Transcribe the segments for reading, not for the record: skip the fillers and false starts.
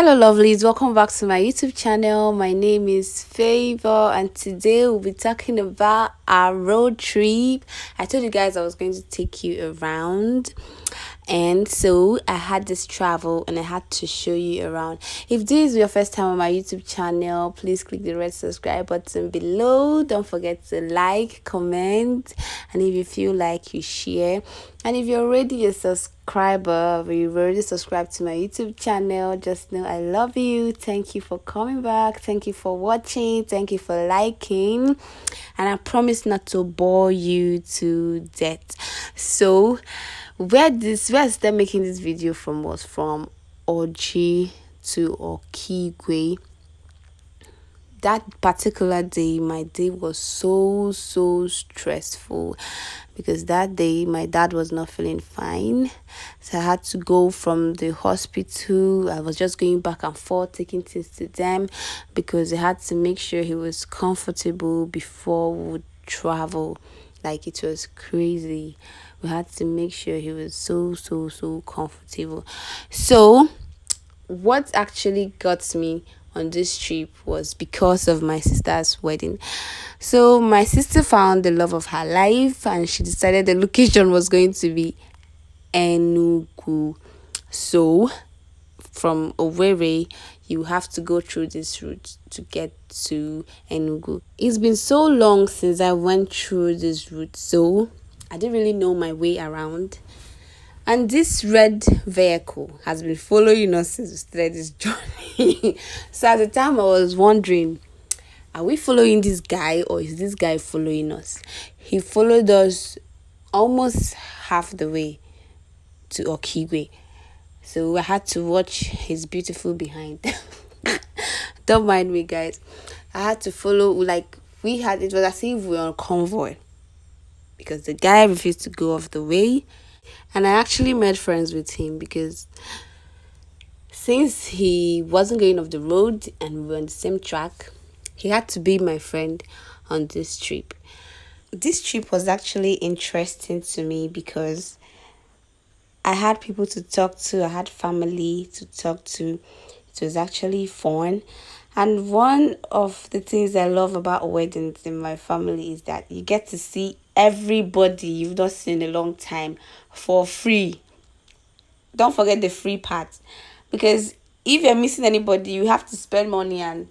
Hello lovelies, welcome back to my YouTube channel. My name is Favor and today we'll be talking about our road trip. I told you guys I was going to take you around, and so I had this travel and I had to show you around. If this is your first time on my YouTube channel, please click the red subscribe button below. Don't forget to like, comment, and if you feel like, you share. And if you're already a subscriber, or you've already subscribed to my YouTube channel, just know I love you. Thank you for coming back. Thank you for watching. Thank you for liking. And I promise not to bore you to death. So where is them making this video from was from Oji to Okigwe. That particular day, my day was so stressful because that day my dad was not feeling fine, so I had to go from the hospital. I was just going back and forth taking things to them because they had to make sure he was comfortable before we would travel. Like, it was crazy. We had to make sure he was so comfortable. So what actually got me on this trip was because of my sister's wedding. So my sister found the love of her life and she decided the location was going to be Enugu. So from Owerri, you have to go through this route to get to Enugu. It's been so long since I went through this route, so I didn't really know my way around. And this red vehicle has been following us since we started this journey. So at the time I was wondering, are we following this guy or is this guy following us? He followed us almost half the way to Okigwe. So I had to watch his beautiful behind. Don't mind me, guys. I had to follow, like, it was as if we were on convoy because the guy refused to go off the way. And I actually made friends with him because since he wasn't going off the road and we were on the same track, he had to be my friend on this trip. This trip was actually interesting to me because I had people to talk to, I had family to talk to. It was actually fun. And one of the things I love about weddings in my family is that you get to see everybody you've not seen in a long time for free. Don't forget the free part, because if you're missing anybody, you have to spend money and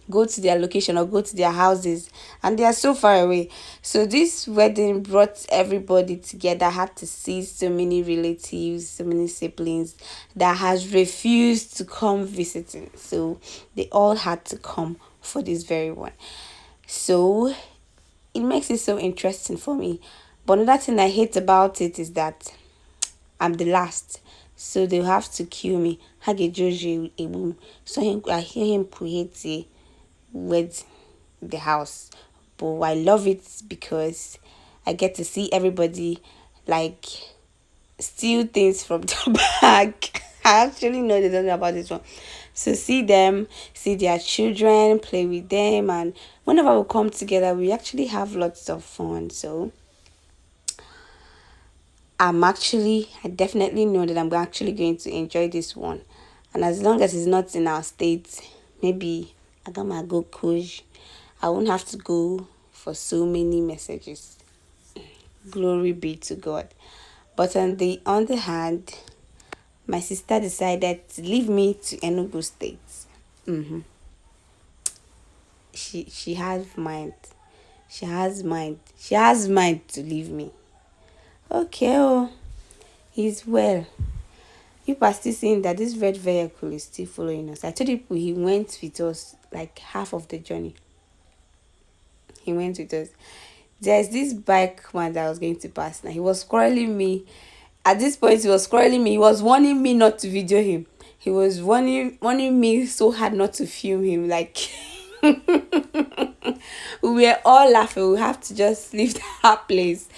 go to their location or go to their houses, and they are so far away. So this wedding brought everybody together. I had to see so many relatives, so many siblings that has refused to come visiting, so they all had to come for this very one. So it makes it so interesting for me. But another thing I hate about it is that I'm the last, so they'll have to kill me. So I hear him create with the house, but I love it because I get to see everybody like steal things from the bag. I actually know they don't know about this one. So see them, see their children, play with them, and whenever we come together, we actually have lots of fun. So I definitely know that I'm actually going to enjoy this one. And as long as it's not in our state, maybe I got my go coach. I won't have to go for so many messages. Glory be to God. But on the other hand, my sister decided to leave me to Enugu State. She has mind. She has mind. She has mind to leave me. Okay, oh, he's well. People are still saying that this red vehicle is still following us. I told people he went with us like half of the journey. He went with us. There's this bike man that I was going to pass now. He was quarreling me. At this point, he was quarreling me. He was warning me not to video him. He was warning me so hard not to film him. Like, we were all laughing. We have to just leave that place.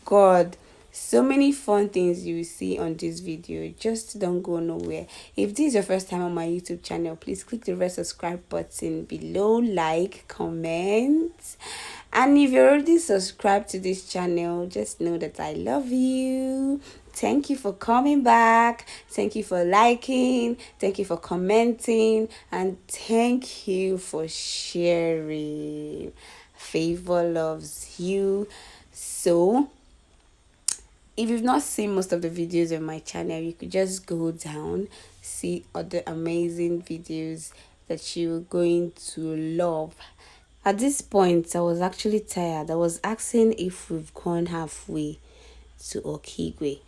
God, so many fun things you will see on this video. Just don't go nowhere. If this is your first time on my YouTube channel, please click the red subscribe button below, like, comment, and if you're already subscribed to this channel, just know that I love you. Thank you for coming back. Thank you for liking. Thank you for commenting. And thank you for sharing. Favor loves you. So, if you've not seen most of the videos on my channel, you could just go down, see other amazing videos that you're going to love. At this point, I was actually tired. I was asking if we've gone halfway to Okigwe.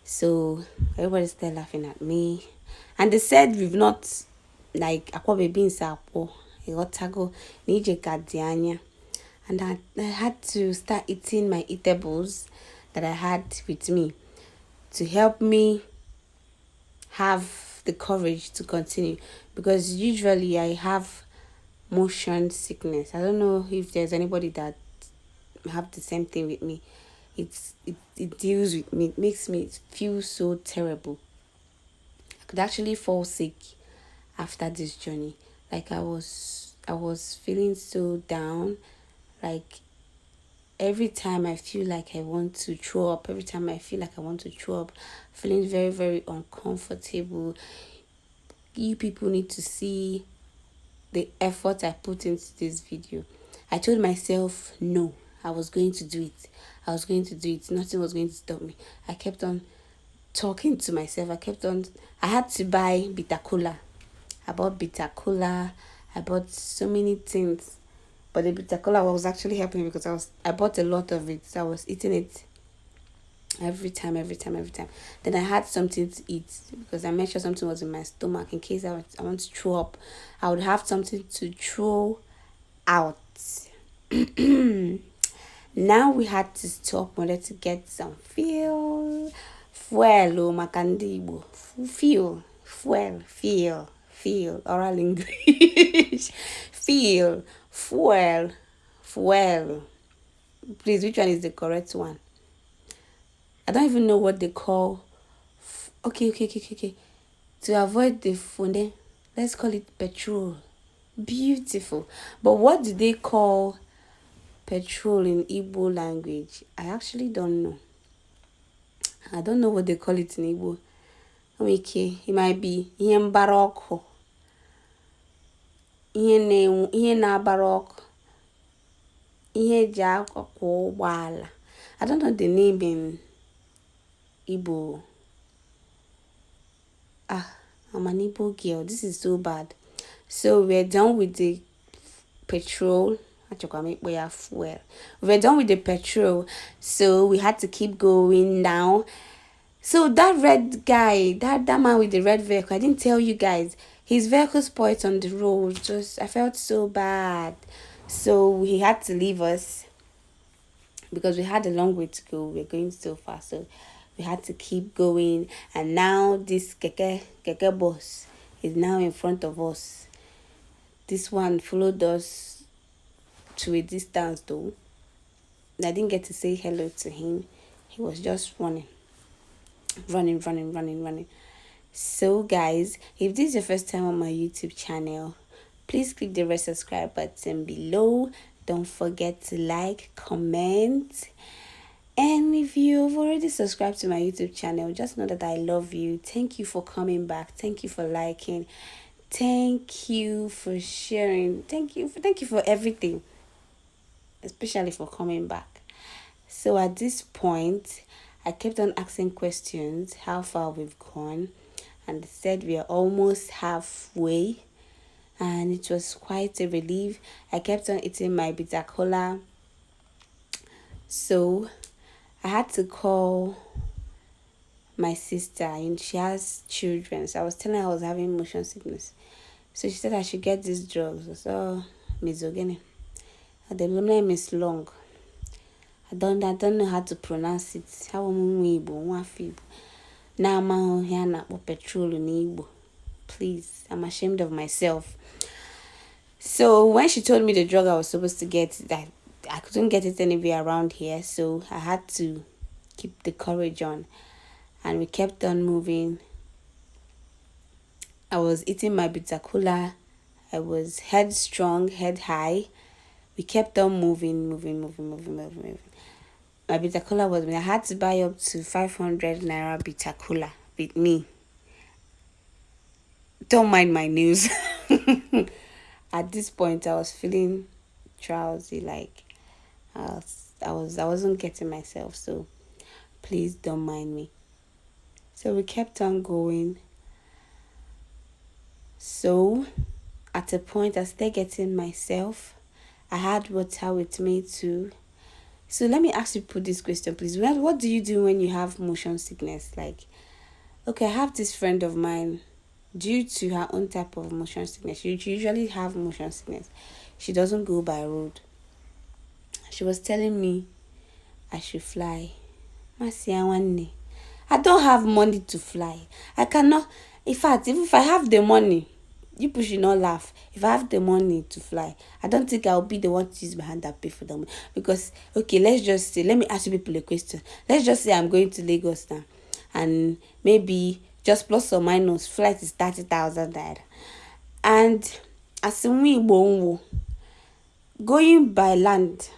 So everybody's still laughing at me. And they said we've not, like, akwa baby in sapo, egotago, nije gadianya. And I had to start eating my eatables that I had with me to help me have the courage to continue, because usually I have motion sickness. I don't know if there's anybody that have the same thing with me. It deals with me, it makes me feel so terrible. I could actually fall sick after this journey. Like I was feeling so down. Like every time I feel like I want to throw up, every time I feel like I want to throw up, feeling very, very uncomfortable. You people need to see the effort I put into this video. I told myself no, I was going to do it. I was going to do it. Nothing was going to stop me. I kept on talking to myself. I had to buy bitter cola. I bought bitter cola. I bought so many things. But the bitter cola was actually helping me because I bought a lot of it. So I was eating it every time. Then I had something to eat because I made sure something was in my stomach in case I want to throw up. I would have something to throw out. Now we had to stop. Wanted to get some fuel. Makandibo. Fuel. Oral English. Fuel. Please, which one is the correct one? I don't even know what they call. Okay. To avoid the phone, let's call it petrol. Beautiful. But what do they call petrol in Igbo language? I actually don't know. I don't know what they call it in Igbo. Okay, it might be ihe mbara ọkụ. Ihe na-agbara ọkụ. Ihe eji akwọ ụgbọala. I don't know the name in Igbo. I'm an Igbo girl. This is so bad. So we're done with the petrol. We're done with the petrol. So we had to keep going now. So that red guy, that man with the red vehicle, I didn't tell you guys. His vehicle spoiled on the road. I felt so bad. So he had to leave us because we had a long way to go. We're going so fast. So we had to keep going. And now this keke boss is now in front of us. This one followed us to a distance though. I didn't get to say hello to him. He was just running. So guys, if this is your first time on my YouTube channel, please click the red subscribe button below. Don't forget to like, comment, and if you've already subscribed to my YouTube channel, just know that I love you. Thank you for coming back. Thank you for liking. Thank you for sharing. Thank you for everything, especially for coming back. So at this point, I kept on asking questions, how far we've gone, and they said we are almost halfway, and it was quite a relief. I kept on eating my bitter cola, so I had to call my sister, and she has children, so I was telling her I was having motion sickness, so she said I should get these drugs. So mizogene, the name is long. I don't know how to pronounce it. How now I'm here na petrol in Igbo. Please, I'm ashamed of myself. So when she told me the drug I was supposed to get, that I couldn't get it anywhere around here, so I had to keep the courage on, and we kept on moving. I was eating my bitter cola. I was headstrong, head high. We kept on moving. My bitter cola was me. I had to buy up to 500 naira bitter cola with me. Don't mind my news. At this point, I was feeling drowsy, like I wasn't getting myself. So please don't mind me. So we kept on going. So at a point, I started getting myself. I had water with me too. So let me ask you put this question, please. What do you do when you have motion sickness? Like, okay, I have this friend of mine. Due to her own type of motion sickness, she usually have motion sickness. She doesn't go by road. She was telling me I should fly. I don't have money to fly. I cannot. In fact, even if I have the money, you people should not laugh. If I have the money to fly, I don't think I'll be the one to use my hand and pay for them. Because, okay, let's just say, let me ask you people a question. Let's just say I'm going to Lagos now. And maybe just plus or minus, flight is 30,000 naira. And as we going by land,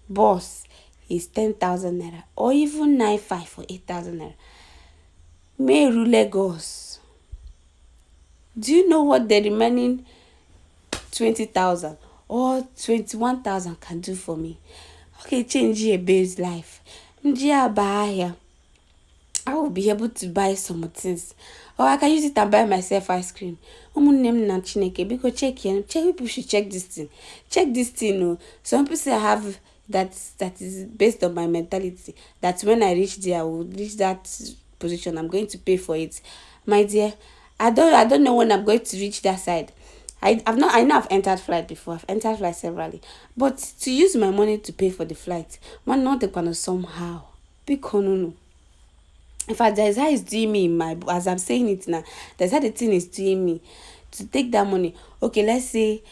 bus is 10,000 naira. Or even 9,500 or 8,000 naira. Meru Lagos. Do you know what the remaining 20,000 or 21,000 can do for me? Okay, change your base life. I will be able to buy some things. Or I can use it and buy myself ice cream. Because check people should check this thing. Check this thing. No. Some people say I have that is based on my mentality. That when I reach there, I will reach that position. I'm going to pay for it. My dear, I don't know when I'm going to reach that side. I know I've entered flight before. I've entered flight severally. But to use my money to pay for the flight, man, not the kind of somehow. Because no. In fact, there's how it's doing me in my, as I'm saying it now, there's how the thing is doing me to take that money. Okay, let's say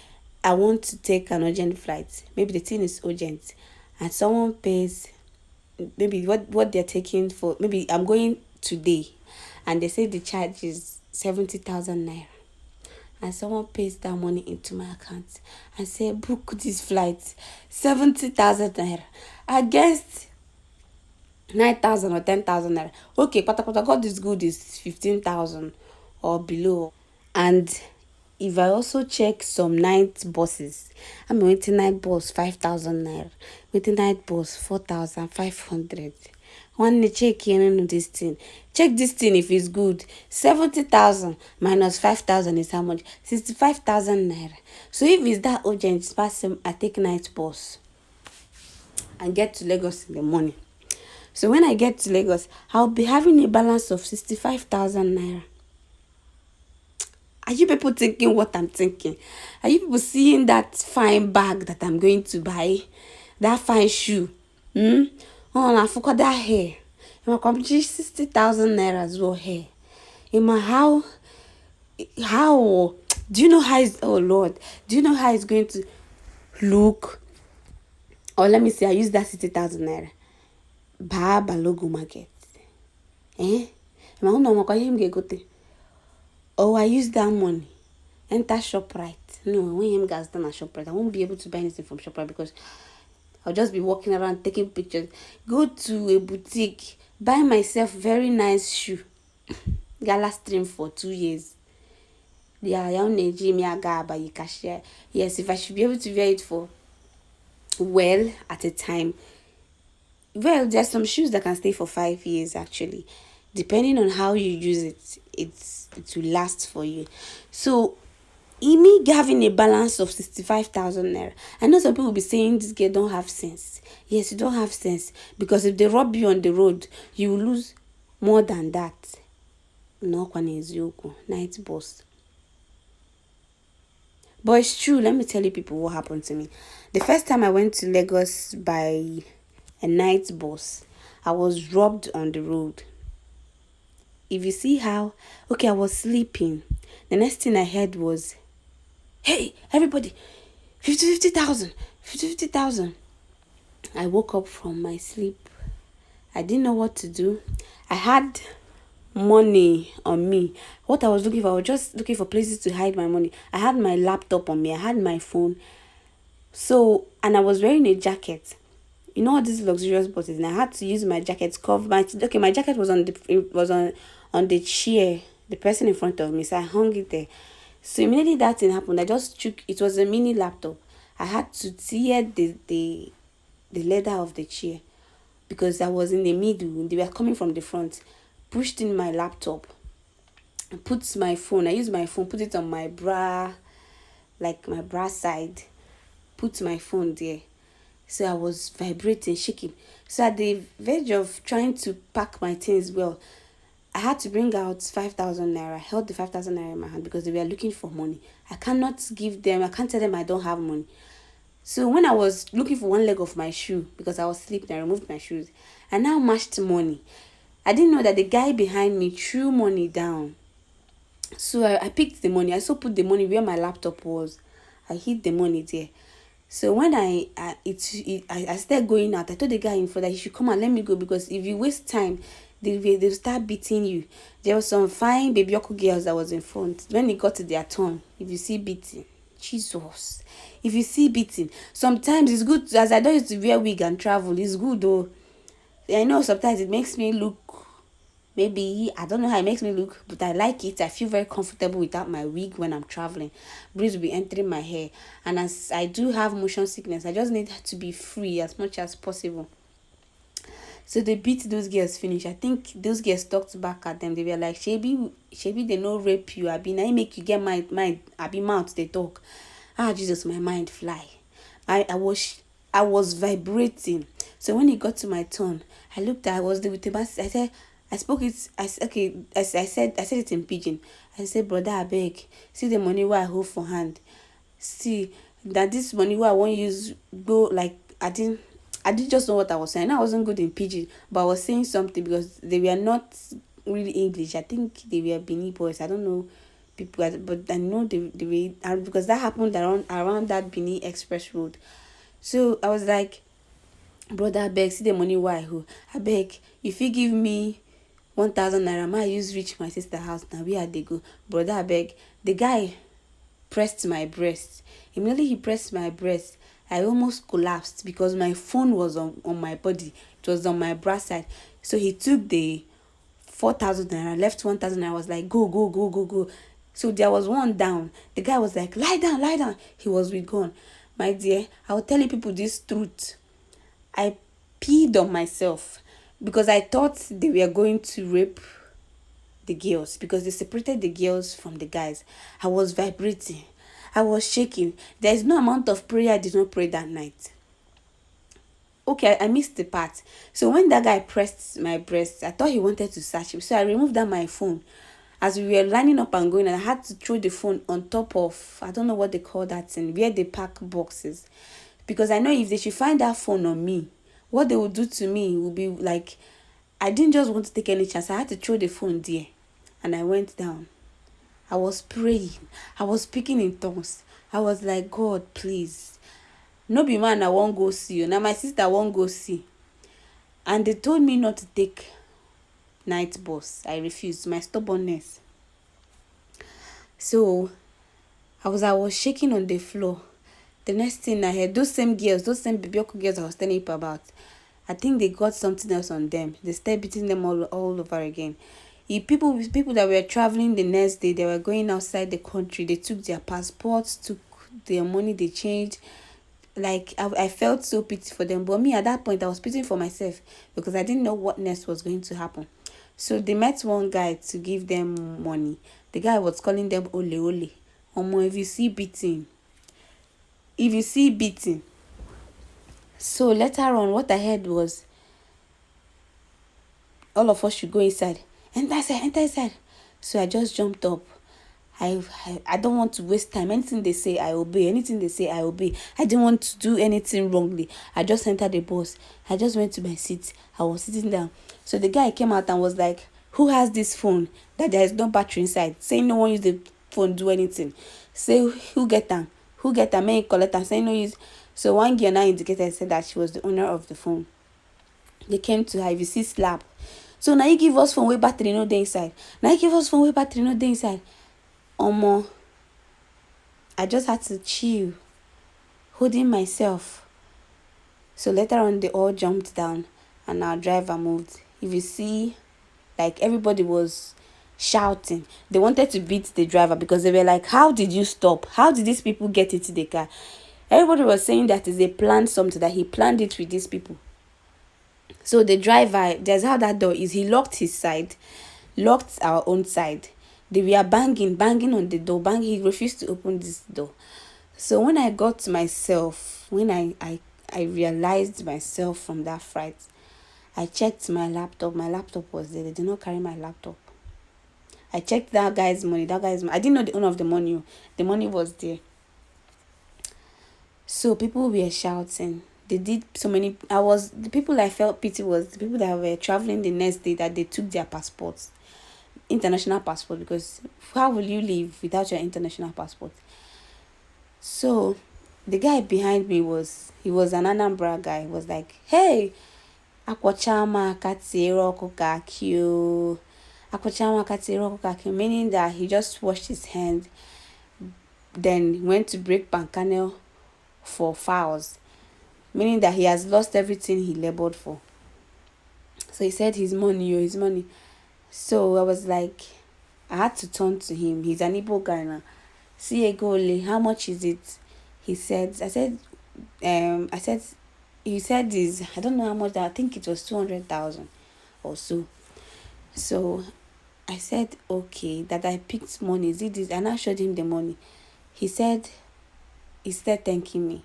I want to take an urgent flight. Maybe the thing is urgent and someone pays maybe what they're taking for, maybe I'm going today and they say the charge is 70,000 naira. And someone pays that money into my account and say, book this flight, 70,000 naira against 9,000 or 10,000 naira. Okay, pata God is good is 15,000 or below. And if I also check some night buses, I'm waiting night bus 5,000 naira, waiting night bus 4,500. One day check in this thing. Check this thing if it's good. 70,000 minus 5,000 is how much? 65,000 naira. So if it's that urgent, I take night bus and get to Lagos in the morning. So when I get to Lagos, I'll be having a balance of 65,000 naira. Are you people thinking what I'm thinking? Are you people seeing that fine bag that I'm going to buy? That fine shoe? Oh, I forgot that hair. My company 60,000 naira as well hair. How do you know how it's, oh Lord, do you know how it's going to look? Or let me say I use that 60,000 naira. Baba logo market. Oh, I use that money. Enter ShopRite. No, when him guys done at ShopRite, I won't be able to buy anything from ShopRite because I'll just be walking around taking pictures. Go to a boutique, buy myself very nice shoe. Gala stream for 2 years. Yeah, yes, if I should be able to wear it for well at a time. Well, there's some shoes that can stay for 5 years actually. Depending on how you use it, it will last for you. So me having a balance of 65,000 naira. I know some people will be saying this girl don't have sense. Yes, you don't have sense. Because if they rob you on the road, you will lose more than that. No, night boss. But it's true, let me tell you people what happened to me. The first time I went to Lagos by a night bus, I was robbed on the road. If you see how, okay, I was sleeping. The next thing I heard was, hey, everybody, 50,000. I woke up from my sleep. I didn't know what to do. I had money on me. What I was looking for, I was just looking for places to hide my money. I had my laptop on me. I had my phone. So, and I was wearing a jacket. you know all these luxurious buses, and I had to use my jacket to cover my, okay, my jacket was on the, it was on the chair, the person in front of me, so I hung it there. So immediately that thing happened, I just took, it was a mini laptop. I had to tear the leather of the chair because I was in the middle. They were coming from the front. Pushed in my laptop. Put my phone. I used my phone. Put it on my bra, like my bra side. Put my phone there. So I was vibrating, shaking. So at the verge of trying to pack my things well, I had to bring out 5,000 naira. I held the 5,000 naira in my hand because they were looking for money. I cannot give them, I can't tell them I don't have money. So when I was looking for one leg of my shoe, because I was sleeping, I removed my shoes. I now matched money. I didn't know that the guy behind me threw money down. So I picked the money. I also put the money where my laptop was. I hid the money there. So when I started going out, I told the guy in front that he should come and let me go, because if you waste time, they'll start beating you. There were some fine baby Yoko girls that was in front. When it got to their turn, if you see beating, Jesus. If you see beating, sometimes it's good, as I don't used to wear wig and travel, it's good though. I know sometimes it makes me look, maybe, I don't know how it makes me look, but I like it. I feel very comfortable without my wig when I'm traveling. Breeze will be entering my hair. And as I do have motion sickness, I just need to be free as much as possible. So they beat those girls finish. I think those girls talked back at them. They were like, Shebi, they no rape you. Abi, now make you get mind. Abi mouth, they talk. Ah, Jesus, my mind fly. I was vibrating. So when it got to my turn, I looked at, I was there with the, I said, I spoke it, I said it in pidgin. I said, brother, I beg, see the money where I hold for hand. See that this money where I won't use go, like, I didn't just know what I was saying. I wasn't good in pidgin, but I was saying something because they were not really English. I think they were Benin boys. I don't know people, but I know they were, because that happened around that Benin Express Road. So I was like, brother, I beg, see the money why who? I beg, if you give me 1,000 naira, I use reach my sister house. Now where they go? Brother, I beg. The guy pressed my breast. Immediately he pressed my breast, I almost collapsed because my phone was on my body. It was on my bra side. So he took the 4,000 naira, left 1,000 naira. I was like, go. So there was one down. The guy was like, lie down. He was gone. My dear, I will tell you people this truth. I peed on myself because I thought they were going to rape the girls because they separated the girls from the guys. I was vibrating. I was shaking. There is no amount of prayer I did not pray that night. Okay, I missed the part. So when that guy pressed my breast, I thought he wanted to search him. So I removed that my phone. As we were lining up and going, and I had to throw the phone on top of, I don't know what they call that thing, where they pack boxes. Because I know if they should find that phone on me, what they would do to me would be like, I didn't just want to take any chance. I had to throw the phone there. And I went down. I was praying. I was speaking in tongues. I was like, God, please. No be man I won't go see you. Now my sister won't go see. And they told me not to take night bus. I refused. My stubbornness. So I was shaking on the floor. The next thing I heard, those same baby girls I was telling you about, I think they got something else on them. They started beating them all over again. If people that were traveling the next day, they were going outside the country, they took their passports, took their money, they changed. Like, I felt so pity for them. But me, at that point, I was pitying for myself because I didn't know what next was going to happen. So they met one guy to give them money. The guy was calling them ole. Omo, if you see beating. So later on, what I heard was, all of us should go inside. Enter inside. So I just jumped up. I don't want to waste time. Anything they say, I obey. I didn't want to do anything wrongly. I just entered the bus. I just went to my seat. I was sitting down. So the guy came out and was like, who has this phone that there is no battery inside? Saying no one use the phone do anything. Say who get them? May collect them. Say no use. So one girl now indicated, said that she was the owner of the phone. They came to her, if you see slap. So now you give us phone way battery no dey inside. Omo, I just had to chill, holding myself. So later on, they all jumped down and our driver moved. If you see, like everybody was shouting. They wanted to beat the driver because they were like, how did you stop? How did these people get into the car? Everybody was saying that is a planned something, that he planned it with these people. So the driver, there's how that door is. He locked his side, locked our own side. They were banging on the door, banging. He refused to open this door. So when I got to myself, when I realized myself from that fright, I checked my laptop. My laptop was there. They did not carry my laptop. I checked that guy's money. I didn't know the owner of the money. The money was there. So people were shouting. They did so many. The people I felt pity was the people that were traveling the next day, that they took their passports, international passport, because how will you live without your international passport? So the guy behind me was an Anambra guy. He was like, hey, Akwachama Katsiro Kokakyo. Akwachama Katsiro Kokakyo, meaning that he just washed his hand, then went to break Pankanel for fouls, meaning that he has lost everything he labored for. So he said his money. So I was like, I had to turn to him. He's an Igbo guy now. See a goalie, how much is it? He said, he said is, I don't know how much that, I think it was 200,000 or so. So I said, okay, that I picked money. Is it this? And I showed him the money. He started thanking me.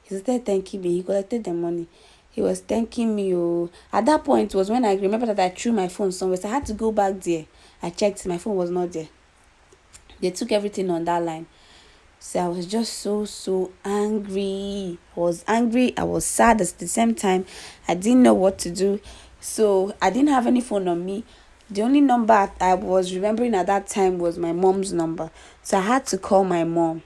He collected the money. He was thanking me. Oh. At that point was when I remember that I threw my phone somewhere. So I had to go back there. I checked, my phone was not there. They took everything on that line. So I was just so angry. I was angry. I was sad at the same time. I didn't know what to do. So I didn't have any phone on me. The only number I was remembering at that time was my mom's number. So I had to call my mom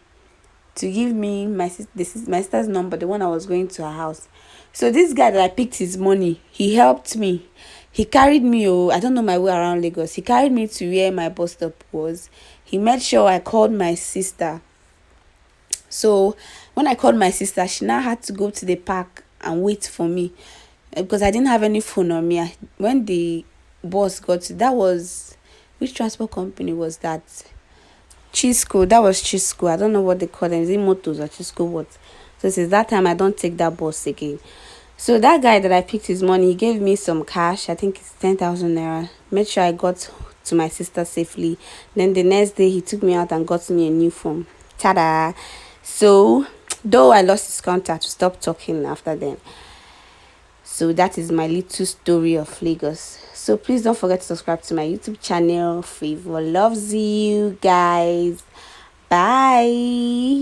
to give me my sister's number, the one I was going to her house. So this guy that I picked his money, he helped me. He carried me, I don't know my way around Lagos. He carried me to where my bus stop was. He made sure I called my sister. So when I called my sister, she now had to go to the park and wait for me because I didn't have any phone on me. When the bus got to, that was, which transport company was that? Chisco. That was Chisco. I don't know what they call them. Is it Motos or Chisco what? So since that time, I don't take that bus again. So that guy that I picked his money, he gave me some cash. I think it's 10,000 naira. Made sure I got to my sister safely. Then the next day, he took me out and got me a new phone. Ta-da! So, though I lost his contact, we stopped talking after then. So that is my little story of Lagos. So please don't forget to subscribe to my YouTube channel. Favor loves you guys. Bye.